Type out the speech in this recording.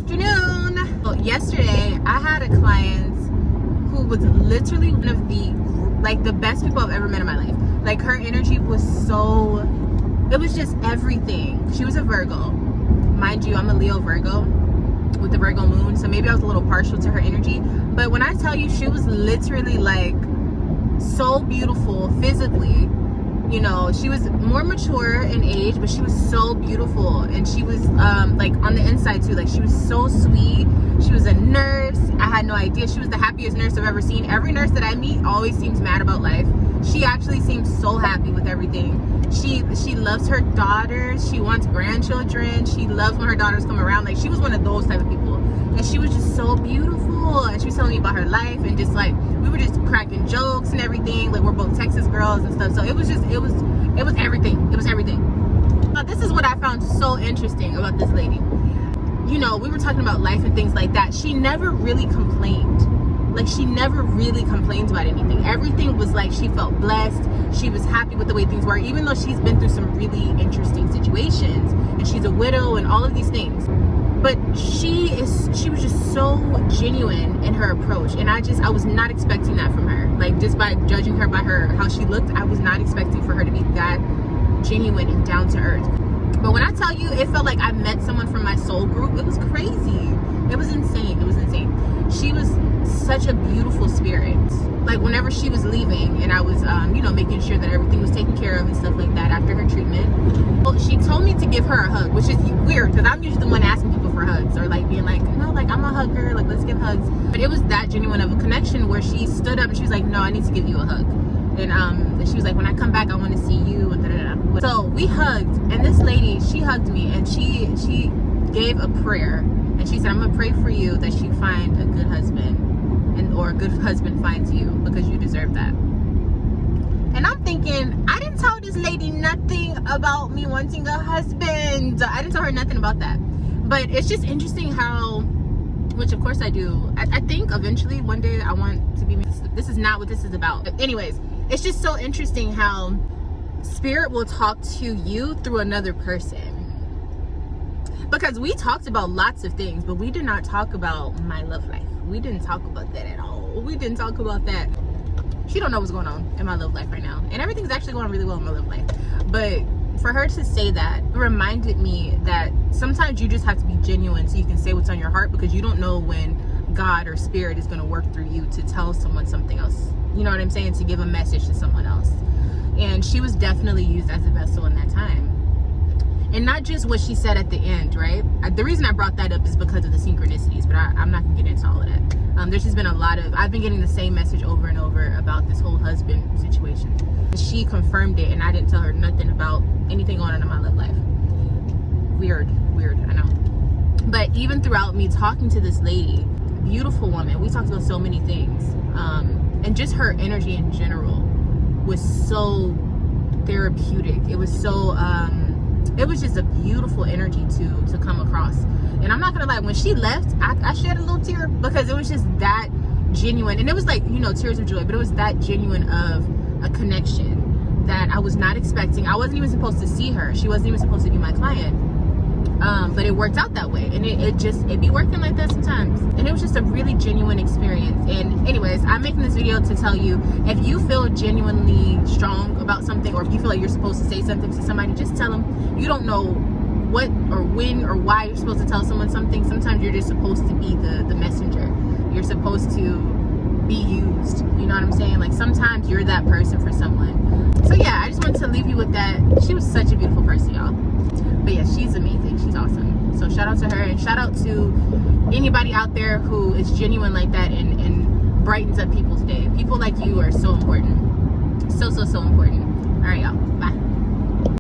afternoon. Well, yesterday I had a client who was literally one of the best people I've ever met in my life. Like, her energy was so, it was just everything. She was a Virgo, mind you. I'm a Leo Virgo with the Virgo moon, so maybe I was a little partial to her energy. But when I tell you, she was literally like so beautiful physically. You know, she was more mature in age, but she was so beautiful. And she was like on the inside too, like she was so sweet. She was a nurse. I had no idea. She was the happiest nurse I've ever seen. Every nurse that I meet always seems mad about life. She actually seems so happy with everything. She loves her daughters. She wants grandchildren. She loves when her daughters come around. Like, she was one of those type of people. And she was just so beautiful. And she was telling me about her life, and just like, we were just cracking jokes and everything. Like, we're both Texas girls and stuff. So it was just, it was everything. It was everything. Now, this is what I found so interesting about this lady. You know, we were talking about life and things like that. She never really complained. Like, she never really complained about anything. Everything was like, she felt blessed. She was happy with the way things were, even though she's been through some really interesting situations, and she's a widow and all of these things. But she was just so genuine in her approach, and I was not expecting that from her. Like, just by judging her by how she looked, I was not expecting for her to be that genuine and down to earth. But when I tell you, it felt like I met someone from my soul group. It was crazy. It was insane. It was insane. She was such a beautiful spirit. Like, whenever she was leaving, and I was you know, making sure that everything was taken care of and stuff like that after her treatment, well, she told me to give her a hug, which is weird because I'm usually the one asking people for hugs, or like being like, no, like, I'm a hugger, like, let's give hugs. But it was that genuine of a connection where she stood up and she was like, no, I need to give you a hug. And she was like, when I come back, I want to see you, and da-da-da. So we hugged, and this lady, she hugged me, and she gave a prayer, and she said, I'm gonna pray for you that you find a good husband, or a good husband finds you, because you deserve that. And I'm thinking, I didn't tell this lady nothing about me wanting a husband. I didn't tell her nothing about that. But it's just interesting how, which of course I do, I think eventually one day I want to be, this is not what this is about. But anyways, it's just so interesting how spirit will talk to you through another person. Because we talked about lots of things, but we did not talk about my love life. We didn't talk about that at all. We didn't talk about that. She don't know what's going on in my love life right now. And everything's actually going really well in my love life. But for her to say that, it reminded me that sometimes you just have to be genuine so you can say what's on your heart, because you don't know when God or spirit is going to work through you to tell someone something else. You know what I'm saying? To give a message to someone else. And she was definitely used as a vessel in that time. And not just what she said at the end, right? The reason I brought that up is because of the synchronicities, but I'm not going to get into all of that. There's just been a lot of, I've been getting the same message over and over about this whole husband situation. She confirmed it, and I didn't tell her nothing about anything going on in my love life. Weird, I know. But even throughout me talking to this lady, beautiful woman, we talked about so many things. And just her energy in general was so therapeutic. It was so, it was just a beautiful energy to come across. And I'm not gonna lie, when she left, I shed a little tear, because it was just that genuine. And it was like, you know, tears of joy, but it was that genuine of a connection that I was not expecting. I wasn't even supposed to see her. She wasn't even supposed to be my client. But it worked out that way. And it be working like that sometimes. And it was just a really genuine experience. And anyways, I'm making this video to tell you, if you feel genuinely strong about something, or if you feel like you're supposed to say something to somebody, just tell them. You don't know what or when or why you're supposed to tell someone something. Sometimes you're just supposed to be the messenger. You're supposed to be used. You know what I'm saying? Like, sometimes you're that person for someone. So yeah, I just wanted to leave you with that. She was such a beautiful person, y'all. But yeah, she's amazing. She's awesome. So shout out to her, and shout out to anybody out there who is genuine like that and brightens up people's day. People like you are so important. So important. All right, y'all. Bye.